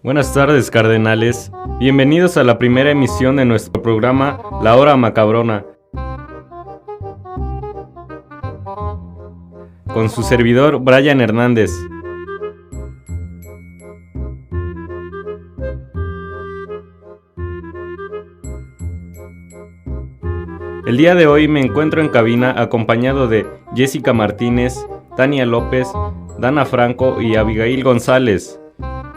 Buenas tardes, cardenales. Bienvenidos a la primera emisión de nuestro programa La Hora Macabrona, con su servidor Brian Hernández. El día de hoy me encuentro en cabina acompañado de Jessica Martínez, Tania López, Dana Franco y Abigail González.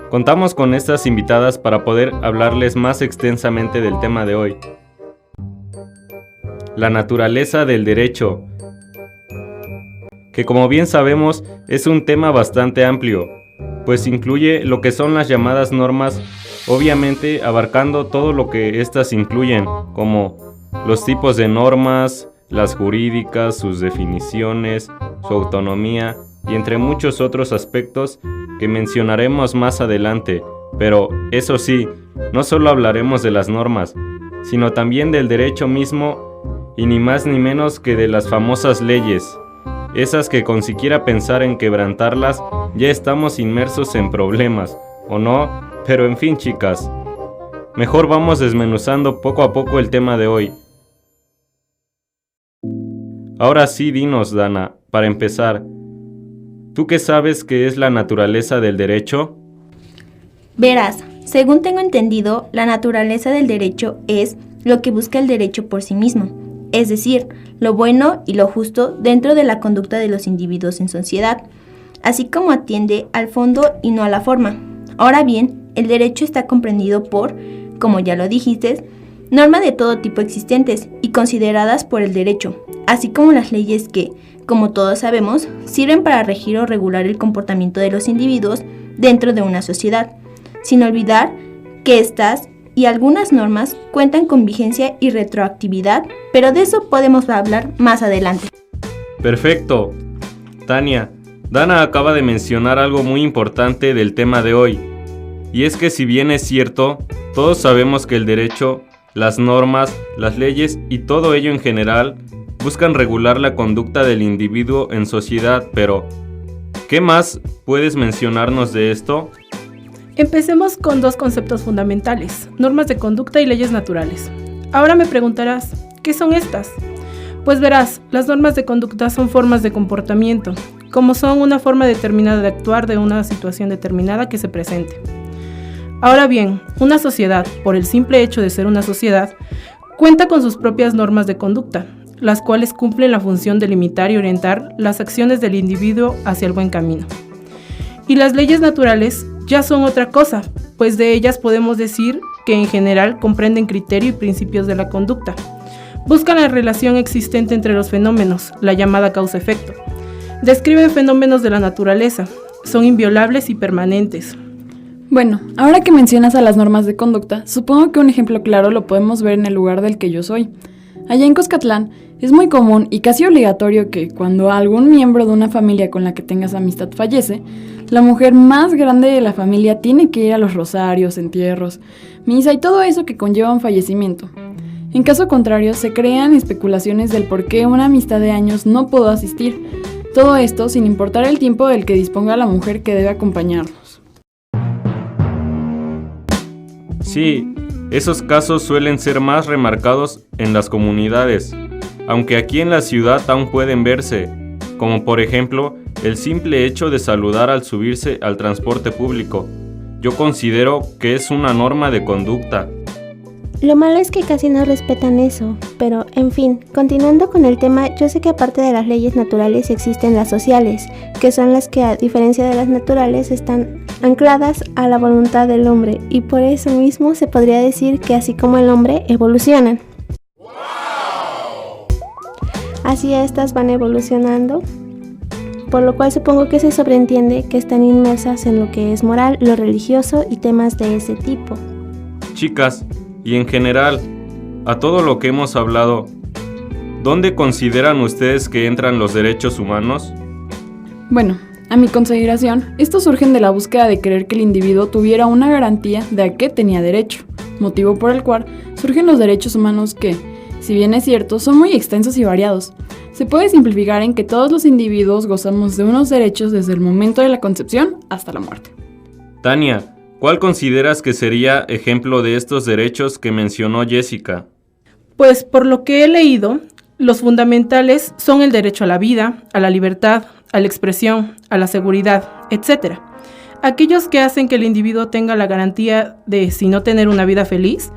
Contamos con estas invitadas para poder hablarles más extensamente del tema de hoy. La naturaleza del derecho, que como bien sabemos es un tema bastante amplio, pues incluye lo que son las llamadas normas, obviamente abarcando todo lo que éstas incluyen, como los tipos de normas, las jurídicas, sus definiciones, su autonomía y entre muchos otros aspectos que mencionaremos más adelante. Pero eso sí, no solo hablaremos de las normas, sino también del derecho mismo y ni más ni menos que de las famosas leyes, esas que con siquiera pensar en quebrantarlas ya estamos inmersos en problemas, ¿o no? Pero en fin, chicas, mejor vamos desmenuzando poco a poco el tema de hoy. Ahora sí, dinos, Dana, para empezar, ¿tú qué sabes que es la naturaleza del derecho? Verás, según tengo entendido, la naturaleza del derecho es lo que busca el derecho por sí mismo, es decir, lo bueno y lo justo dentro de la conducta de los individuos en sociedad, así como atiende al fondo y no a la forma. Ahora bien, el derecho está comprendido por, como ya lo dijiste, normas de todo tipo existentes y consideradas por el derecho, así como las leyes que, como todos sabemos, sirven para regir o regular el comportamiento de los individuos dentro de una sociedad, sin olvidar que estas y algunas normas cuentan con vigencia y retroactividad, pero de eso podemos hablar más adelante. Perfecto. Tania, Dana acaba de mencionar algo muy importante del tema de hoy, y es que si bien es cierto, todos sabemos que el derecho, las normas, las leyes y todo ello en general buscan regular la conducta del individuo en sociedad, pero ¿qué más puedes mencionarnos de esto? Empecemos con dos conceptos fundamentales, normas de conducta y leyes naturales. Ahora me preguntarás, ¿qué son estas? Pues verás, las normas de conducta son formas de comportamiento, como son una forma determinada de actuar de una situación determinada que se presente. Ahora bien, una sociedad, por el simple hecho de ser una sociedad, cuenta con sus propias normas de conducta, las cuales cumplen la función de limitar y orientar las acciones del individuo hacia el buen camino. Y las leyes naturales ya son otra cosa, pues de ellas podemos decir que en general comprenden criterio y principios de la conducta. Buscan la relación existente entre los fenómenos, la llamada causa-efecto. Describen fenómenos de la naturaleza, son inviolables y permanentes. Bueno, ahora que mencionas a las normas de conducta, supongo que un ejemplo claro lo podemos ver en el lugar del que yo soy. Allá en Cuscatlán, es muy común y casi obligatorio que cuando algún miembro de una familia con la que tengas amistad fallece, la mujer más grande de la familia tiene que ir a los rosarios, entierros, misa y todo eso que conlleva un fallecimiento. En caso contrario, se crean especulaciones del por qué una amistad de años no pudo asistir. Todo esto sin importar el tiempo del que disponga la mujer que debe acompañarnos. Sí, esos casos suelen ser más remarcados en las comunidades, aunque aquí en la ciudad aún pueden verse, como por ejemplo el simple hecho de saludar al subirse al transporte público. Yo considero que es una norma de conducta. Lo malo es que casi no respetan eso, pero en fin, continuando con el tema, yo sé que aparte de las leyes naturales existen las sociales, que son las que a diferencia de las naturales están ancladas a la voluntad del hombre y por eso mismo se podría decir que así como el hombre evolucionan. Así estas van evolucionando, por lo cual supongo que se sobreentiende que están inmersas en lo que es moral, lo religioso y temas de ese tipo. Chicas, y en general, a todo lo que hemos hablado, ¿dónde consideran ustedes que entran los derechos humanos? Bueno, a mi consideración, estos surgen de la búsqueda de querer que el individuo tuviera una garantía de a qué tenía derecho, motivo por el cual surgen los derechos humanos que, Si bien es cierto, son muy extensos y variados. Se puede simplificar en que todos los individuos gozamos de unos derechos desde el momento de la concepción hasta la muerte. Tania, ¿cuál consideras que sería ejemplo de estos derechos que mencionó Jessica? Pues por lo que he leído, los fundamentales son el derecho a la vida, a la libertad, a la expresión, a la seguridad, etc. Aquellos que hacen que el individuo tenga la garantía de, si no tener una vida feliz,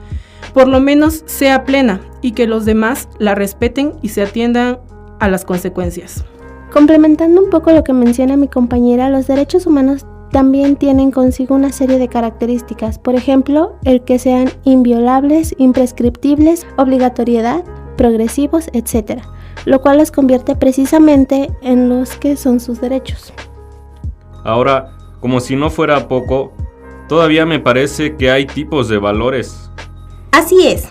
por lo menos sea plena y que los demás la respeten y se atiendan a las consecuencias. Complementando un poco lo que menciona mi compañera, los derechos humanos también tienen consigo una serie de características, por ejemplo, el que sean inviolables, imprescriptibles, obligatoriedad, progresivos, etc., lo cual los convierte precisamente en los que son sus derechos. Ahora, como si no fuera poco, todavía me parece que hay tipos de valores. Así es.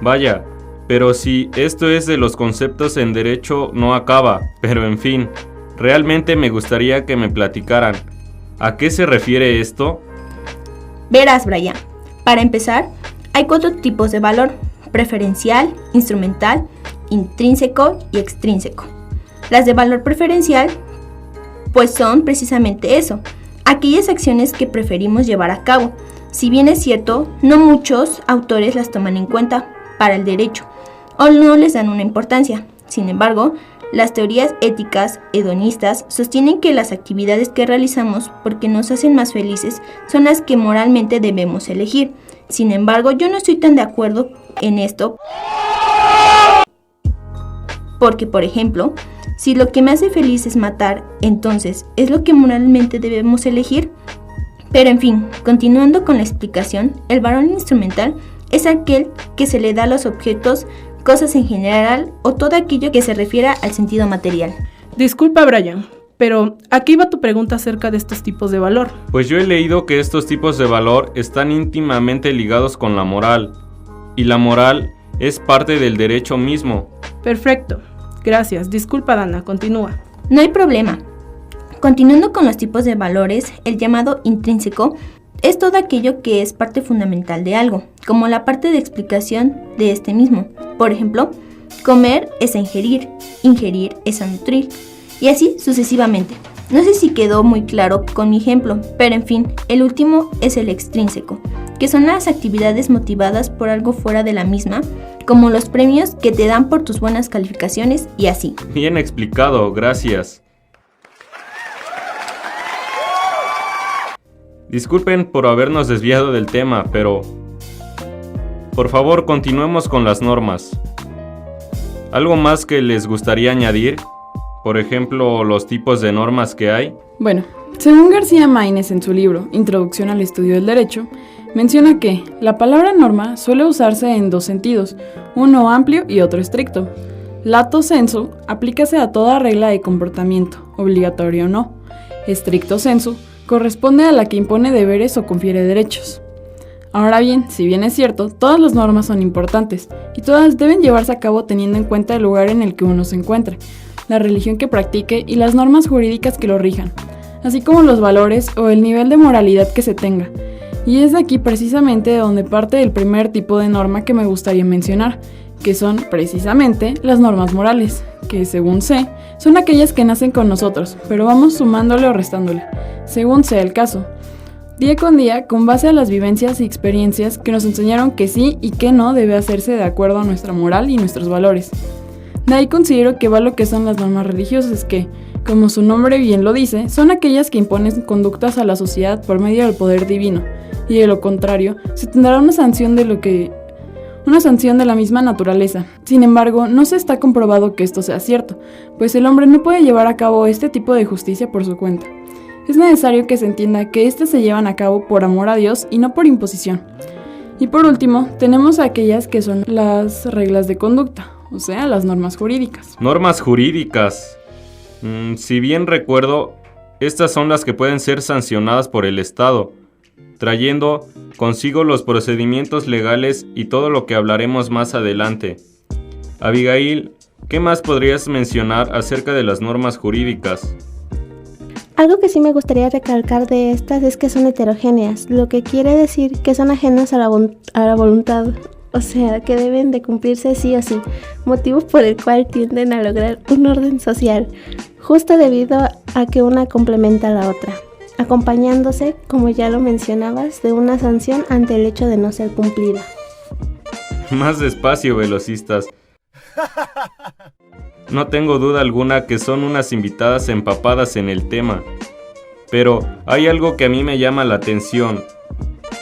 Vaya, pero si esto es de los conceptos en derecho no acaba, pero en fin, realmente me gustaría que me platicaran. ¿A qué se refiere esto? Verás, Brian, para empezar, hay 4 tipos de valor: preferencial, instrumental, intrínseco y extrínseco. Las de valor preferencial, pues son precisamente eso, aquellas acciones que preferimos llevar a cabo. Si bien es cierto, no muchos autores las toman en cuenta para el derecho, o no les dan una importancia. Sin embargo, las teorías éticas hedonistas sostienen que las actividades que realizamos porque nos hacen más felices son las que moralmente debemos elegir. Sin embargo, yo no estoy tan de acuerdo en esto porque, por ejemplo, si lo que me hace feliz es matar, entonces ¿es lo que moralmente debemos elegir? Pero en fin, continuando con la explicación, el valor instrumental es aquel que se le da a los objetos, cosas en general o todo aquello que se refiera al sentido material. Disculpa, Brian, pero aquí va tu pregunta acerca de estos tipos de valor. Pues yo he leído que estos tipos de valor están íntimamente ligados con la moral, y la moral es parte del derecho mismo. Perfecto, gracias. Disculpa, Dana, continúa. No hay problema. Continuando con los tipos de valores, el llamado intrínseco es todo aquello que es parte fundamental de algo, como la parte de explicación de este mismo. Por ejemplo, comer es a ingerir es a nutrir, y así sucesivamente. No sé si quedó muy claro con mi ejemplo, pero en fin, el último es el extrínseco, que son las actividades motivadas por algo fuera de la misma, como los premios que te dan por tus buenas calificaciones y así. Bien explicado, gracias. Disculpen por habernos desviado del tema, pero por favor continuemos con las normas. ¿Algo más que les gustaría añadir? Por ejemplo, los tipos de normas que hay. Bueno, según García Maínez en su libro Introducción al Estudio del Derecho, menciona que la palabra norma suele usarse en 2 sentidos, uno amplio y otro estricto. Lato sensu, aplícase a toda regla de comportamiento, obligatorio o no. Stricto sensu, corresponde a la que impone deberes o confiere derechos. Ahora bien, si bien es cierto, todas las normas son importantes y todas deben llevarse a cabo teniendo en cuenta el lugar en el que uno se encuentre, la religión que practique y las normas jurídicas que lo rijan, así como los valores o el nivel de moralidad que se tenga. Y es de aquí precisamente donde parte el primer tipo de norma que me gustaría mencionar, que son precisamente las normas morales, que según sé, son aquellas que nacen con nosotros, pero vamos sumándole o restándole, según sea el caso, día con día, con base a las vivencias y experiencias que nos enseñaron que sí y que no debe hacerse de acuerdo a nuestra moral y nuestros valores. De ahí considero que va lo que son las normas religiosas, que, como su nombre bien lo dice, son aquellas que imponen conductas a la sociedad por medio del poder divino, y de lo contrario, se tendrá una sanción de la misma naturaleza. Sin embargo, no se está comprobado que esto sea cierto, pues el hombre no puede llevar a cabo este tipo de justicia por su cuenta. Es necesario que se entienda que éstas se llevan a cabo por amor a Dios y no por imposición. Y por último, tenemos aquellas que son las reglas de conducta, o sea, las normas jurídicas. Normas jurídicas. Si bien recuerdo, estas son las que pueden ser sancionadas por el Estado, trayendo consigo los procedimientos legales y todo lo que hablaremos más adelante. Abigail, ¿qué más podrías mencionar acerca de las normas jurídicas? Algo que sí me gustaría recalcar de estas es que son heterogéneas, lo que quiere decir que son ajenas a la voluntad o sea, que deben de cumplirse sí o sí, motivo por el cual tienden a lograr un orden social, justo debido a que una complementa a la otra, acompañándose, como ya lo mencionabas, de una sanción ante el hecho de no ser cumplida. Más despacio, velocistas. No tengo duda alguna que son unas invitadas empapadas en el tema, pero hay algo que a mí me llama la atención.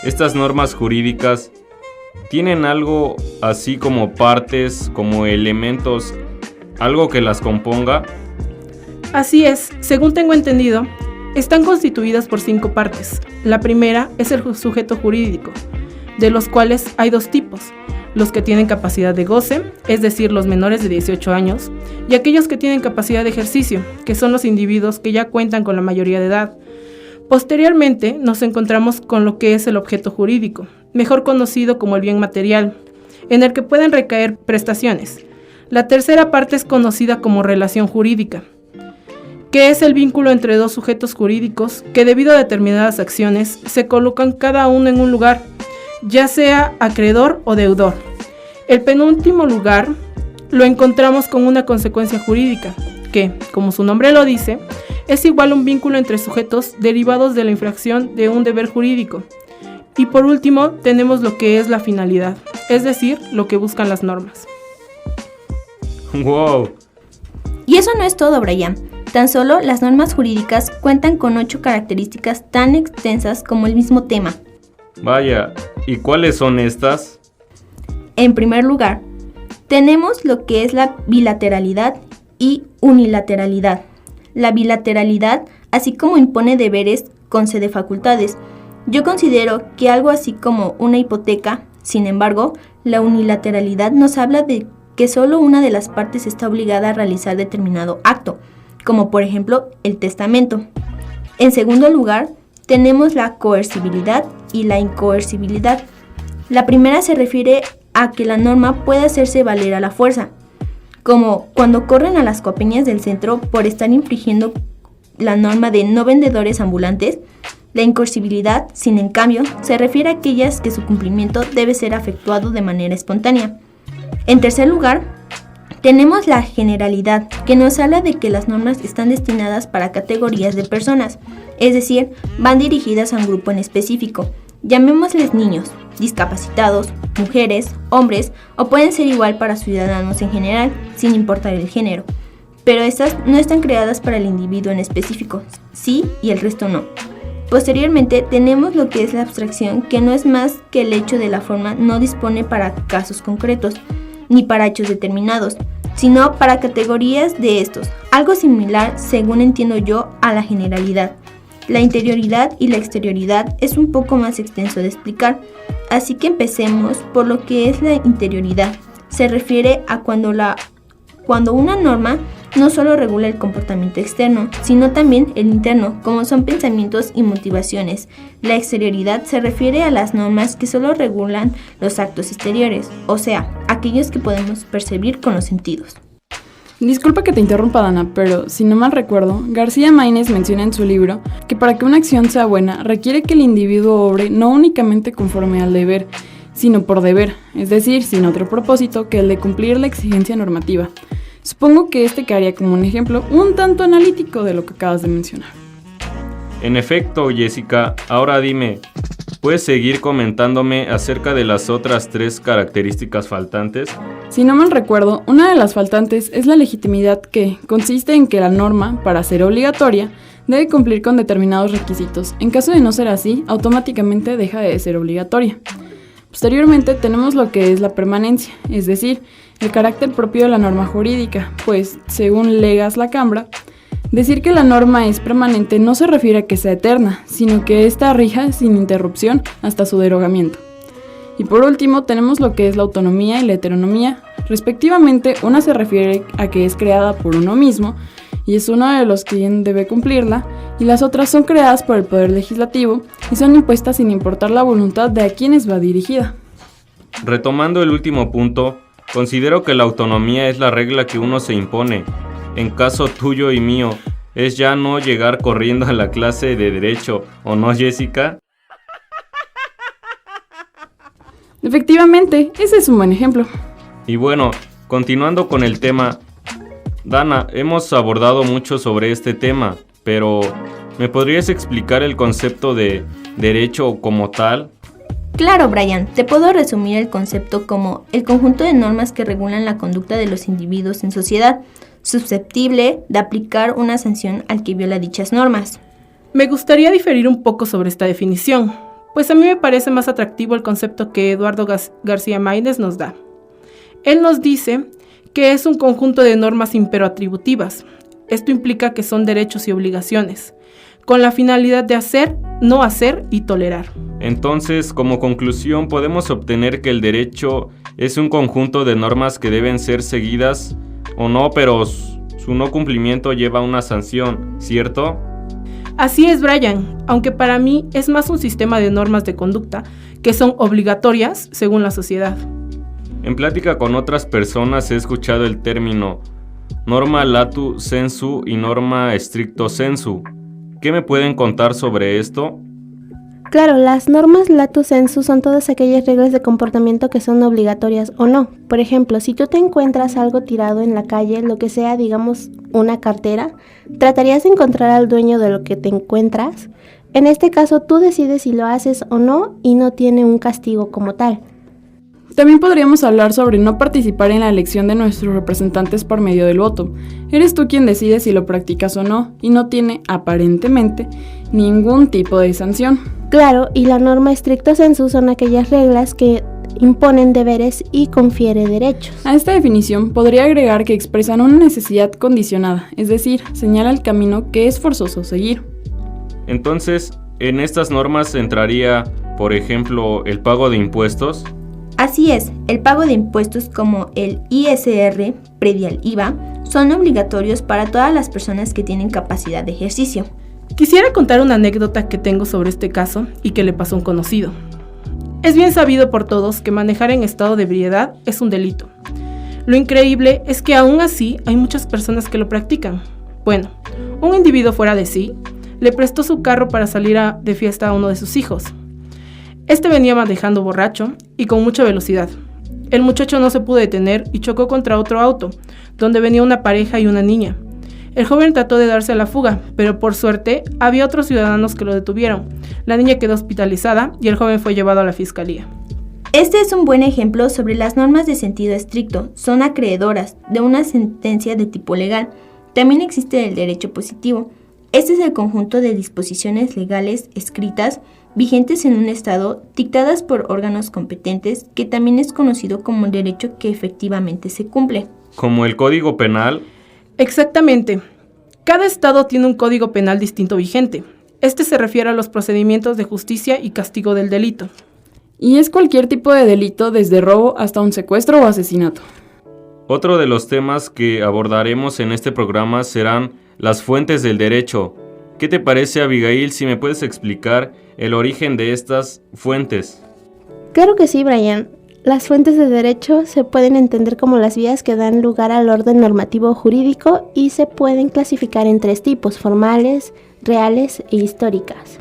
Estas normas jurídicas tienen algo así como partes, como elementos, algo que las componga. Así es, según tengo entendido, están constituidas por 5 partes. La primera es el sujeto jurídico, de los cuales hay 2 tipos: los que tienen capacidad de goce, es decir, los menores de 18 años, y aquellos que tienen capacidad de ejercicio, que son los individuos que ya cuentan con la mayoría de edad. Posteriormente nos encontramos con lo que es el objeto jurídico, mejor conocido como el bien material, en el que pueden recaer prestaciones. La tercera parte es conocida como relación jurídica, que es el vínculo entre 2 sujetos jurídicos que debido a determinadas acciones se colocan cada uno en un lugar, ya sea acreedor o deudor. El penúltimo lugar lo encontramos con una consecuencia jurídica, que, como su nombre lo dice, es igual a un vínculo entre sujetos derivados de la infracción de un deber jurídico. Y por último, tenemos lo que es la finalidad, es decir, lo que buscan las normas. ¡Wow! Y eso no es todo, Brian. Tan solo las normas jurídicas cuentan con 8 características tan extensas como el mismo tema. Vaya, ¿y cuáles son estas? En primer lugar, tenemos lo que es la bilateralidad y unilateralidad. La bilateralidad, así como impone deberes, concede facultades. Yo considero que algo así como una hipoteca. Sin embargo, la unilateralidad nos habla de que solo una de las partes está obligada a realizar determinado acto, como por ejemplo el testamento. En segundo lugar, tenemos la coercibilidad y la incoercibilidad. La primera se refiere a que la norma puede hacerse valer a la fuerza, como cuando corren a las copeñas del centro por estar infringiendo la norma de no vendedores ambulantes. La incoercibilidad, sin en cambio, se refiere a aquellas que su cumplimiento debe ser efectuado de manera espontánea. En tercer lugar, tenemos la generalidad, que nos habla de que las normas están destinadas para categorías de personas, es decir, van dirigidas a un grupo en específico. Llamémosles niños, discapacitados, mujeres, hombres, o pueden ser igual para ciudadanos en general, sin importar el género. Pero estas no están creadas para el individuo en específico, sí y el resto no. Posteriormente tenemos lo que es la abstracción, que no es más que el hecho de la forma no dispone para casos concretos, ni para hechos determinados, sino para categorías de estos, algo similar, según entiendo yo, a la generalidad. La interioridad y la exterioridad es un poco más extenso de explicar, así que empecemos por lo que es la interioridad. Se refiere a cuando una norma no solo regula el comportamiento externo, sino también el interno, como son pensamientos y motivaciones. La exterioridad se refiere a las normas que solo regulan los actos exteriores, o sea, aquellos que podemos percibir con los sentidos. Disculpa que te interrumpa, Dana, pero si no mal recuerdo, García Maínez menciona en su libro que para que una acción sea buena requiere que el individuo obre no únicamente conforme al deber, sino por deber, es decir, sin otro propósito que el de cumplir la exigencia normativa. Supongo que este quedaría como un ejemplo un tanto analítico de lo que acabas de mencionar. En efecto, Jessica, ahora dime, ¿puedes seguir comentándome acerca de las otras 3 características faltantes? Si no mal recuerdo, una de las faltantes es la legitimidad, que consiste en que la norma, para ser obligatoria, debe cumplir con determinados requisitos. En caso de no ser así, automáticamente deja de ser obligatoria. Posteriormente tenemos lo que es la permanencia, es decir, el carácter propio de la norma jurídica, pues, según Legas Lacambra, decir que la norma es permanente no se refiere a que sea eterna, sino que ésta rija sin interrupción hasta su derogamiento. Y por último tenemos lo que es la autonomía y la heteronomía. Respectivamente, una se refiere a que es creada por uno mismo y es uno de los que debe cumplirla, y las otras son creadas por el Poder Legislativo y son impuestas sin importar la voluntad de a quienes va dirigida. Retomando el último punto, considero que la autonomía es la regla que uno se impone. En caso tuyo y mío, es ya no llegar corriendo a la clase de derecho, ¿o no, Jessica? Efectivamente, ese es un buen ejemplo. Y bueno, continuando con el tema, Dana, hemos abordado mucho sobre este tema, pero ¿me podrías explicar el concepto de derecho como tal? Claro, Brian, te puedo resumir el concepto como el conjunto de normas que regulan la conducta de los individuos en sociedad, susceptible de aplicar una sanción al que viola dichas normas. Me gustaría diferir un poco sobre esta definición, pues a mí me parece más atractivo el concepto que Eduardo García Maínez nos da. Él nos dice que es un conjunto de normas imperoatributivas. Esto implica que son derechos y obligaciones, con la finalidad de hacer, no hacer y tolerar. Entonces, como conclusión, podemos obtener que el derecho es un conjunto de normas que deben ser seguidas o no, pero su no cumplimiento lleva una sanción, ¿cierto? Así es, Brian, aunque para mí es más un sistema de normas de conducta que son obligatorias según la sociedad. En plática con otras personas he escuchado el término norma latu sensu y norma stricto sensu. ¿Qué me pueden contar sobre esto? Claro, las normas lato sensu son todas aquellas reglas de comportamiento que son obligatorias o no. Por ejemplo, si tú te encuentras algo tirado en la calle, lo que sea, digamos, una cartera, tratarías de encontrar al dueño de lo que te encuentras. En este caso, tú decides si lo haces o no y no tiene un castigo como tal. También podríamos hablar sobre no participar en la elección de nuestros representantes por medio del voto. Eres tú quien decide si lo practicas o no, y no tiene, aparentemente, ningún tipo de sanción. Claro, y la norma stricto sensu son aquellas reglas que imponen deberes y confiere derechos. A esta definición podría agregar que expresan una necesidad condicionada, es decir, señala el camino que es forzoso seguir. Entonces, en estas normas entraría, por ejemplo, el pago de impuestos. Así es, el pago de impuestos como el ISR, predial IVA, son obligatorios para todas las personas que tienen capacidad de ejercicio. Quisiera contar una anécdota que tengo sobre este caso y que le pasó a un conocido. Es bien sabido por todos que manejar en estado de ebriedad es un delito. Lo increíble es que aún así hay muchas personas que lo practican. Bueno, un individuo fuera de sí le prestó su carro para salir de fiesta a uno de sus hijos. Este venía manejando borracho y con mucha velocidad. El muchacho no se pudo detener y chocó contra otro auto, donde venía una pareja y una niña. El joven trató de darse a la fuga, pero por suerte había otros ciudadanos que lo detuvieron. La niña quedó hospitalizada y el joven fue llevado a la fiscalía. Este es un buen ejemplo sobre las normas de sentido estricto, son acreedoras de una sentencia de tipo legal. También existe el derecho positivo. Este es el conjunto de disposiciones legales escritas vigentes en un estado, dictadas por órganos competentes, que también es conocido como el derecho que efectivamente se cumple. ¿Como el Código Penal? Exactamente. Cada estado tiene un código penal distinto vigente. Este se refiere a los procedimientos de justicia y castigo del delito. Y es cualquier tipo de delito, desde robo hasta un secuestro o asesinato. Otro de los temas que abordaremos en este programa serán las fuentes del derecho. ¿Qué te parece, Abigail, si me puedes explicar el origen de estas fuentes? Claro que sí, Brian. Las fuentes de derecho se pueden entender como las vías que dan lugar al orden normativo jurídico y se pueden clasificar en 3 tipos: formales, reales e históricas.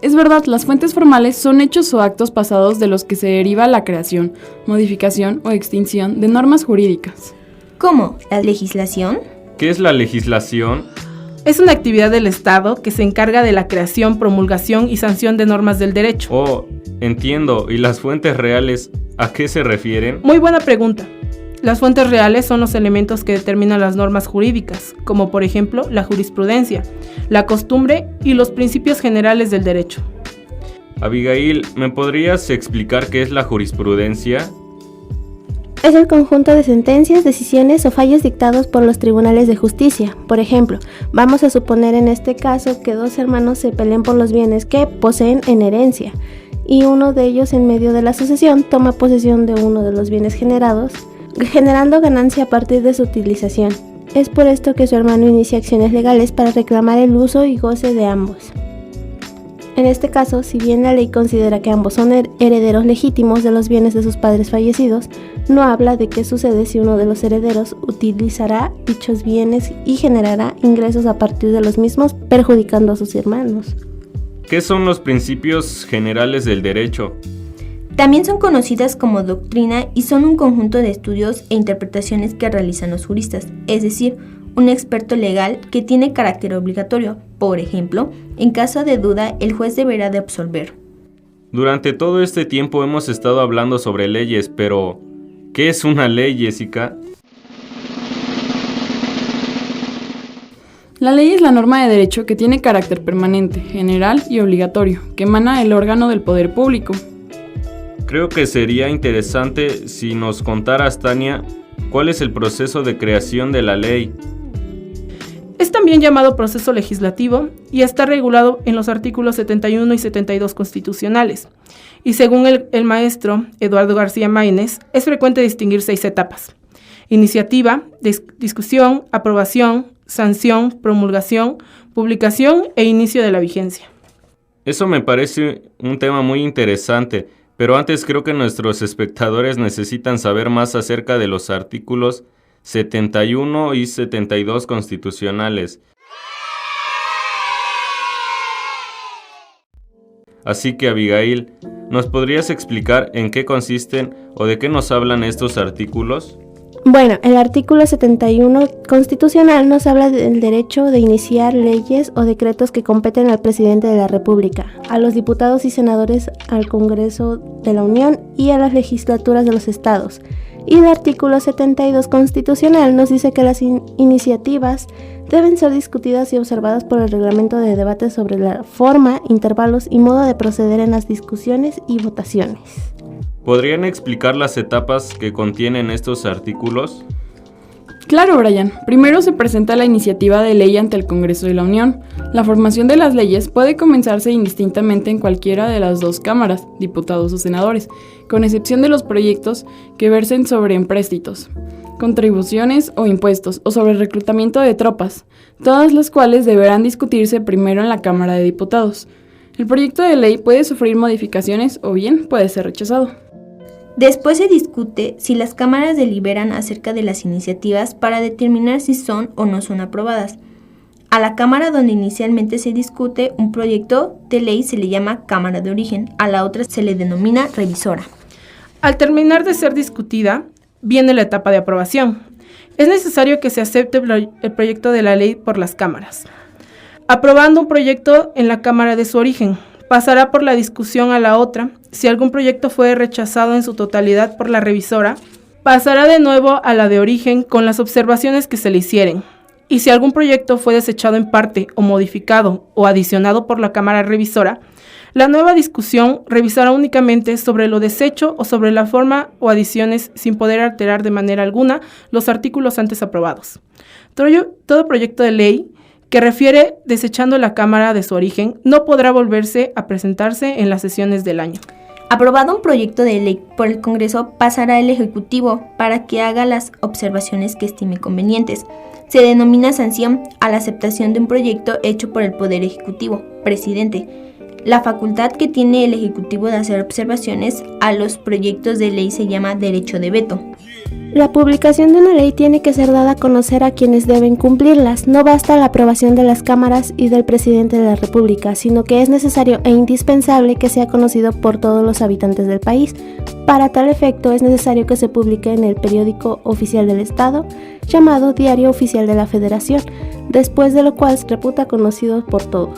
Es verdad, las fuentes formales son hechos o actos pasados de los que se deriva la creación, modificación o extinción de normas jurídicas. ¿Cómo? ¿La legislación? ¿Qué es la legislación? Es una actividad del Estado que se encarga de la creación, promulgación y sanción de normas del derecho. Oh, entiendo. ¿Y las fuentes reales a qué se refieren? Muy buena pregunta. Las fuentes reales son los elementos que determinan las normas jurídicas, como por ejemplo la jurisprudencia, la costumbre y los principios generales del derecho. Abigail, ¿me podrías explicar qué es la jurisprudencia? Es el conjunto de sentencias, decisiones o fallos dictados por los tribunales de justicia. Por ejemplo, vamos a suponer en este caso que 2 hermanos se peleen por los bienes que poseen en herencia, y uno de ellos, en medio de la sucesión, toma posesión de uno de los bienes generados, generando ganancia a partir de su utilización. Es por esto que su hermano inicia acciones legales para reclamar el uso y goce de ambos. En este caso, si bien la ley considera que ambos son herederos legítimos de los bienes de sus padres fallecidos, no habla de qué sucede si uno de los herederos utilizará dichos bienes y generará ingresos a partir de los mismos, perjudicando a sus hermanos. ¿Qué son los principios generales del derecho? También son conocidas como doctrina y son un conjunto de estudios e interpretaciones que realizan los juristas, es decir, un experto legal que tiene carácter obligatorio. Por ejemplo, en caso de duda, el juez deberá de absolver. Durante todo este tiempo hemos estado hablando sobre leyes, pero ¿qué es una ley, Jessica? La ley es la norma de derecho que tiene carácter permanente, general y obligatorio, que emana del órgano del poder público. Creo que sería interesante si nos contaras, Tania, cuál es el proceso de creación de la ley. Es también llamado proceso legislativo y está regulado en los artículos 71 y 72 constitucionales. Y según el maestro Eduardo García Maínez, es frecuente distinguir 6 etapas: iniciativa, discusión, aprobación, sanción, promulgación, publicación e inicio de la vigencia. Eso me parece un tema muy interesante, pero antes creo que nuestros espectadores necesitan saber más acerca de los artículos 71 y 72 constitucionales. Así que, Abigail, ¿nos podrías explicar en qué consisten o de qué nos hablan estos artículos? Bueno, el artículo 71 constitucional nos habla del derecho de iniciar leyes o decretos que competen al presidente de la República, a los diputados y senadores, al Congreso de la Unión y a las legislaturas de los estados. Y el artículo 72 constitucional nos dice que las iniciativas deben ser discutidas y observadas por el reglamento de debate sobre la forma, intervalos y modo de proceder en las discusiones y votaciones. ¿Podrían explicar las etapas que contienen estos artículos? Claro, Brian. Primero se presenta la iniciativa de ley ante el Congreso de la Unión. La formación de las leyes puede comenzarse indistintamente en cualquiera de las 2 cámaras, diputados o senadores, con excepción de los proyectos que versen sobre empréstitos, contribuciones o impuestos, o sobre el reclutamiento de tropas, todas las cuales deberán discutirse primero en la Cámara de Diputados. El proyecto de ley puede sufrir modificaciones o bien puede ser rechazado. Después se discute si las cámaras deliberan acerca de las iniciativas para determinar si son o no son aprobadas. A la cámara donde inicialmente se discute un proyecto de ley se le llama cámara de origen, a la otra se le denomina revisora. Al terminar de ser discutida, viene la etapa de aprobación. Es necesario que se acepte el proyecto de la ley por las cámaras. Aprobando un proyecto en la cámara de su origen, pasará por la discusión a la otra. Si algún proyecto fue rechazado en su totalidad por la revisora, pasará de nuevo a la de origen con las observaciones que se le hicieren. Y si algún proyecto fue desechado en parte o modificado o adicionado por la cámara revisora, la nueva discusión revisará únicamente sobre lo deshecho o sobre la forma o adiciones sin poder alterar de manera alguna los artículos antes aprobados. Todo proyecto de ley que refiere desechando la cámara de su origen no podrá volverse a presentarse en las sesiones del año. Aprobado un proyecto de ley por el Congreso, pasará al Ejecutivo para que haga las observaciones que estime convenientes. Se denomina sanción a la aceptación de un proyecto hecho por el Poder Ejecutivo, presidente. La facultad que tiene el Ejecutivo de hacer observaciones a los proyectos de ley se llama derecho de veto. La publicación de una ley tiene que ser dada a conocer a quienes deben cumplirlas. No basta la aprobación de las cámaras y del presidente de la República, sino que es necesario e indispensable que sea conocido por todos los habitantes del país. Para tal efecto es necesario que se publique en el periódico oficial del Estado, llamado Diario Oficial de la Federación, después de lo cual se reputa conocido por todos.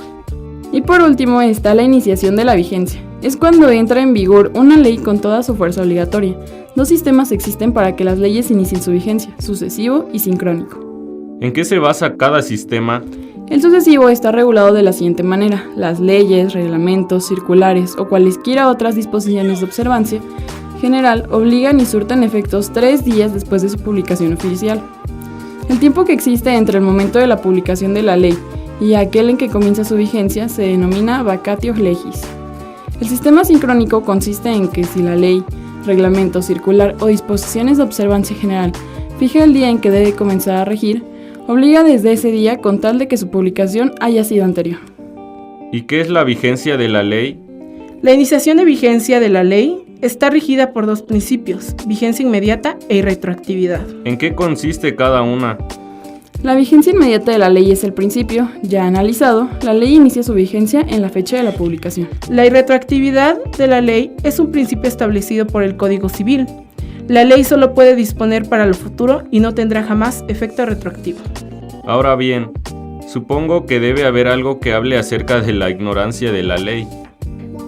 Y por último está la iniciación de la vigencia. Es cuando entra en vigor una ley con toda su fuerza obligatoria. 2 sistemas existen para que las leyes inicien su vigencia: sucesivo y sincrónico. ¿En qué se basa cada sistema? El sucesivo está regulado de la siguiente manera: las leyes, reglamentos, circulares o cualesquiera otras disposiciones de observancia general obligan y surten efectos 3 días después de su publicación oficial. El tiempo que existe entre el momento de la publicación de la ley y aquel en que comienza su vigencia se denomina vacatio legis. El sistema sincrónico consiste en que si la ley, reglamento, circular o disposiciones de observancia general fija el día en que debe comenzar a regir, obliga desde ese día con tal de que su publicación haya sido anterior. ¿Y qué es la vigencia de la ley? La iniciación de vigencia de la ley está regida por 2 principios: vigencia inmediata e retroactividad. ¿En qué consiste cada una? La vigencia inmediata de la ley es el principio. Ya analizado, la ley inicia su vigencia en la fecha de la publicación. La irretroactividad de la ley es un principio establecido por el Código Civil. La ley solo puede disponer para lo futuro y no tendrá jamás efecto retroactivo. Ahora bien, supongo que debe haber algo que hable acerca de la ignorancia de la ley.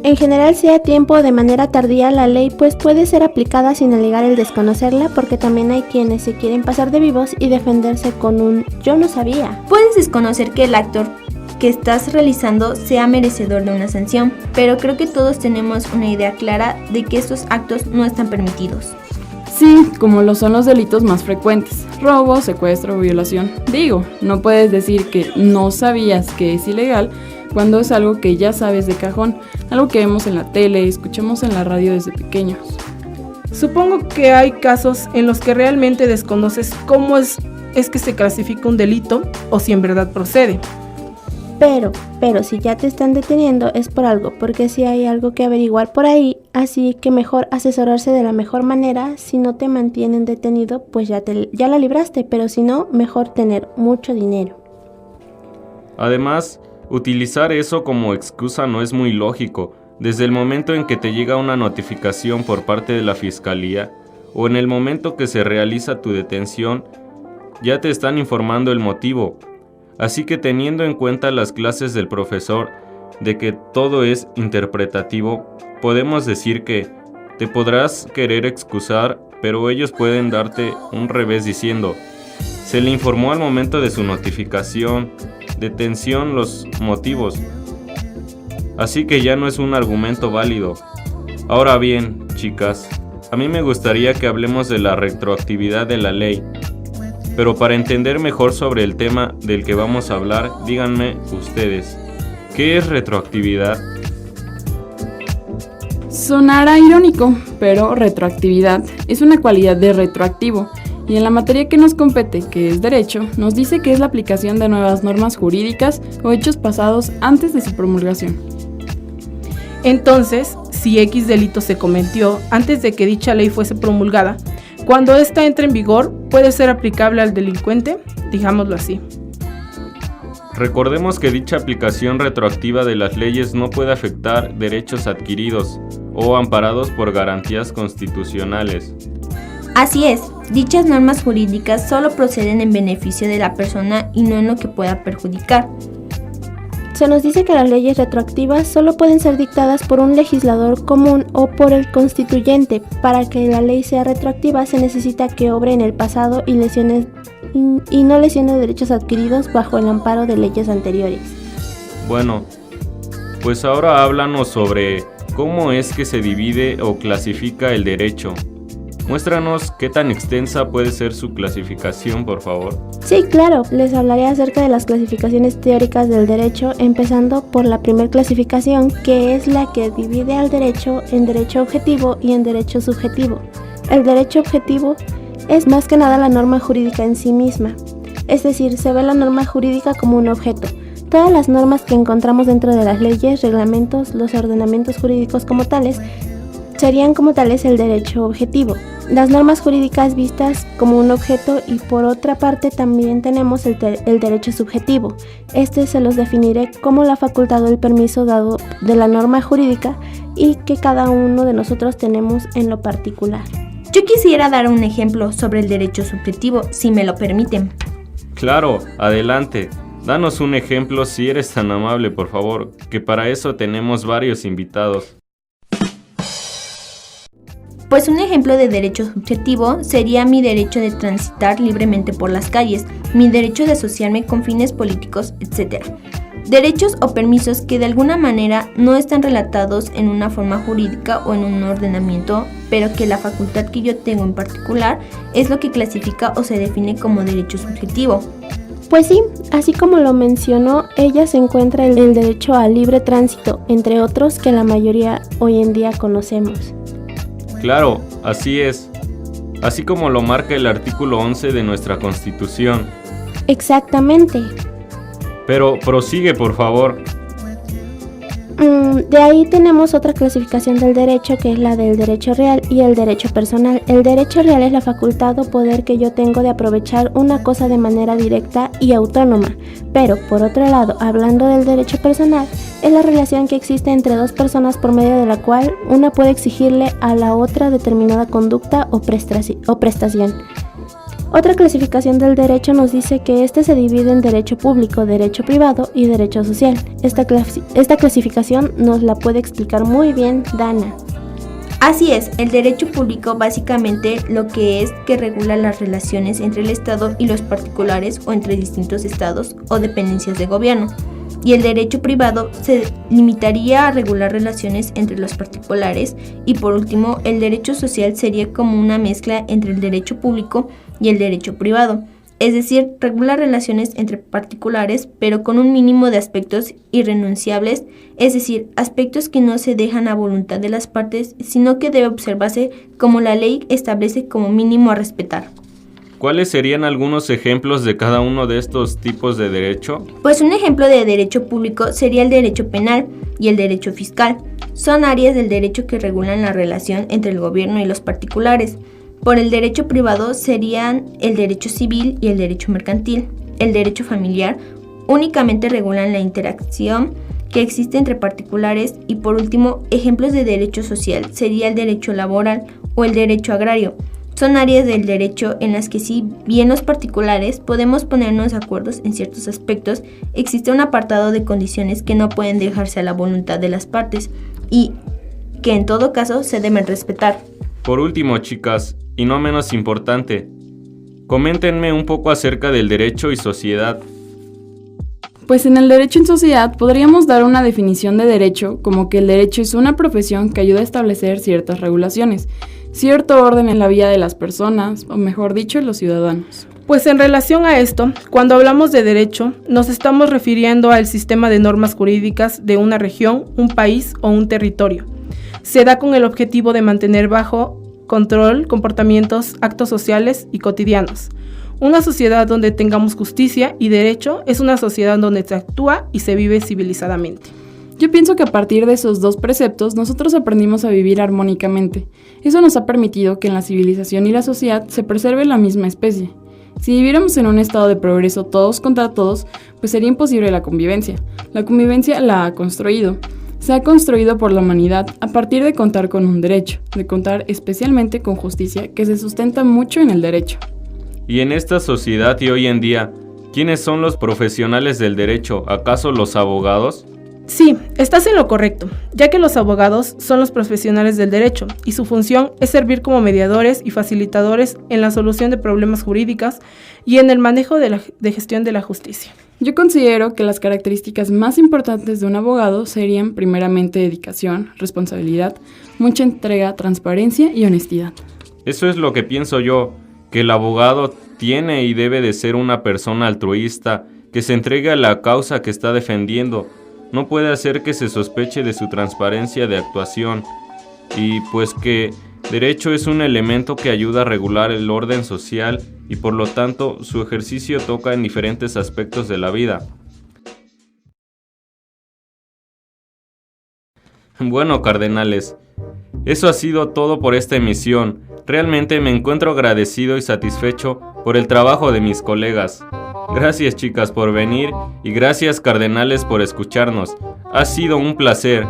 En general, sea a tiempo o de manera tardía, la ley pues puede ser aplicada sin alegar el desconocerla, porque también hay quienes se quieren pasar de vivos y defenderse con un "yo no sabía". Puedes desconocer que el acto que estás realizando sea merecedor de una sanción, pero creo que todos tenemos una idea clara de que estos actos no están permitidos. Sí, como lo son los delitos más frecuentes: robo, secuestro, violación. Digo, no puedes decir que no sabías que es ilegal cuando es algo que ya sabes de cajón, algo que vemos en la tele, escuchamos en la radio desde pequeños. Supongo que hay casos en los que realmente desconoces cómo es que se clasifica un delito o si en verdad procede. Pero si ya te están deteniendo es por algo, porque si hay algo que averiguar por ahí, así que mejor asesorarse de la mejor manera. Si no te mantienen detenido, pues ya la libraste, pero si no, mejor tener mucho dinero. Además, utilizar eso como excusa no es muy lógico. Desde el momento en que te llega una notificación por parte de la fiscalía o en el momento que se realiza tu detención, ya te están informando el motivo. Así que, teniendo en cuenta las clases del profesor de que todo es interpretativo, podemos decir que te podrás querer excusar, pero ellos pueden darte un revés diciendo: se le informó al momento de su notificación, detención, los motivos. Así que ya no es un argumento válido. Ahora bien, chicas, a mí me gustaría que hablemos de la retroactividad de la ley. Pero para entender mejor sobre el tema del que vamos a hablar, díganme ustedes, ¿qué es retroactividad? Sonará irónico, pero retroactividad es una cualidad de retroactivo, y en la materia que nos compete, que es derecho, nos dice que es la aplicación de nuevas normas jurídicas o hechos pasados antes de su promulgación. Entonces, si X delito se cometió antes de que dicha ley fuese promulgada, cuando ésta entre en vigor, puede ser aplicable al delincuente, digámoslo así. Recordemos que dicha aplicación retroactiva de las leyes no puede afectar derechos adquiridos o amparados por garantías constitucionales. Así es, dichas normas jurídicas solo proceden en beneficio de la persona y no en lo que pueda perjudicar. Se nos dice que las leyes retroactivas solo pueden ser dictadas por un legislador común o por el constituyente. Para que la ley sea retroactiva se necesita que obre en el pasado y no lesione derechos adquiridos bajo el amparo de leyes anteriores. Bueno, pues ahora háblanos sobre cómo es que se divide o clasifica el derecho. Muéstranos qué tan extensa puede ser su clasificación, por favor. Sí, claro, les hablaré acerca de las clasificaciones teóricas del derecho, empezando por la primera clasificación, que es la que divide al derecho en derecho objetivo y en derecho subjetivo. El derecho objetivo es más que nada la norma jurídica en sí misma, es decir, se ve la norma jurídica como un objeto. Todas las normas que encontramos dentro de las leyes, reglamentos, los ordenamientos jurídicos como tales, serían como tales el derecho objetivo. Las normas jurídicas vistas como un objeto, y por otra parte también tenemos el derecho subjetivo. Este se los definiré como la facultad o el permiso dado de la norma jurídica y que cada uno de nosotros tenemos en lo particular. Yo quisiera dar un ejemplo sobre el derecho subjetivo, si me lo permiten. Claro, adelante. Danos un ejemplo si eres tan amable, por favor, que para eso tenemos varios invitados. Pues un ejemplo de derecho subjetivo sería mi derecho de transitar libremente por las calles, mi derecho de asociarme con fines políticos, etc. Derechos o permisos que de alguna manera no están relatados en una forma jurídica o en un ordenamiento, pero que la facultad que yo tengo en particular es lo que clasifica o se define como derecho subjetivo. Pues sí, así como lo mencionó, ella se encuentra el derecho al libre tránsito, entre otros que la mayoría hoy en día conocemos. Claro, así es. Así como lo marca el artículo 11 de nuestra Constitución. Exactamente. Pero prosigue, por favor. De ahí tenemos otra clasificación del derecho, que es la del derecho real y el derecho personal. El derecho real es la facultad o poder que yo tengo de aprovechar una cosa de manera directa y autónoma. Pero, por otro lado, hablando del derecho personal, es la relación que existe entre dos personas por medio de la cual una puede exigirle a la otra determinada conducta o prestación. Otra clasificación del derecho nos dice que este se divide en derecho público, derecho privado y derecho social. Esta clasificación nos la puede explicar muy bien Dana. Así es, el derecho público básicamente lo que es que regula las relaciones entre el Estado y los particulares o entre distintos estados o dependencias de gobierno. Y el derecho privado se limitaría a regular relaciones entre los particulares y por último el derecho social sería como una mezcla entre el derecho público y el derecho privado, es decir, regular relaciones entre particulares pero con un mínimo de aspectos irrenunciables, es decir, aspectos que no se dejan a voluntad de las partes sino que debe observarse como la ley establece como mínimo a respetar. ¿Cuáles serían algunos ejemplos de cada uno de estos tipos de derecho? Pues un ejemplo de derecho público sería el derecho penal y el derecho fiscal. Son áreas del derecho que regulan la relación entre el gobierno y los particulares. Por el derecho privado serían el derecho civil y el derecho mercantil. El derecho familiar únicamente regulan la interacción que existe entre particulares y por último, ejemplos de derecho social sería el derecho laboral o el derecho agrario. Son áreas del derecho en las que si bien los particulares podemos ponernos de acuerdo en ciertos aspectos, existe un apartado de condiciones que no pueden dejarse a la voluntad de las partes y que en todo caso se deben respetar. Por último, chicas, y no menos importante, coméntenme un poco acerca del derecho y sociedad. Pues en el derecho en sociedad podríamos dar una definición de derecho como que el derecho es una profesión que ayuda a establecer ciertas regulaciones, cierto orden en la vida de las personas, o mejor dicho, los ciudadanos. Pues en relación a esto, cuando hablamos de derecho, nos estamos refiriendo al sistema de normas jurídicas de una región, un país o un territorio. Se da con el objetivo de mantener bajo control comportamientos, actos sociales y cotidianos. Una sociedad donde tengamos justicia y derecho es una sociedad donde se actúa y se vive civilizadamente. Yo pienso que a partir de esos dos preceptos nosotros aprendimos a vivir armónicamente. Eso nos ha permitido que en la civilización y la sociedad se preserve la misma especie. Si viviéramos en un estado de progreso todos contra todos, pues sería imposible la convivencia. La convivencia la ha construido. Se ha construido por la humanidad a partir de contar con un derecho, de contar especialmente con justicia que se sustenta mucho en el derecho. Y en esta sociedad y hoy en día, ¿quiénes son los profesionales del derecho? ¿Acaso los abogados? Sí, estás en lo correcto, ya que los abogados son los profesionales del derecho y su función es servir como mediadores y facilitadores en la solución de problemas jurídicos y en el manejo de gestión de la justicia. Yo considero que las características más importantes de un abogado serían primeramente dedicación, responsabilidad, mucha entrega, transparencia y honestidad. Eso es lo que pienso yo, que el abogado tiene y debe de ser una persona altruista, que se entregue a la causa que está defendiendo. No puede hacer que se sospeche de su transparencia de actuación y pues que derecho es un elemento que ayuda a regular el orden social y por lo tanto su ejercicio toca en diferentes aspectos de la vida. Bueno, cardenales, eso ha sido todo por esta emisión. Realmente me encuentro agradecido y satisfecho por el trabajo de mis colegas. Gracias, chicas, por venir y gracias, cardenales, por escucharnos. Ha sido un placer.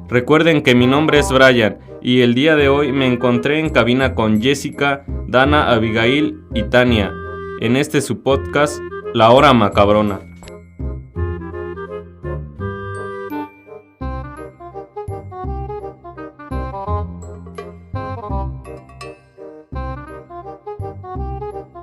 Recuerden que mi nombre es Brian y el día de hoy me encontré en cabina con Jessica, Dana, Abigail y Tania en su podcast La Hora Macabrona.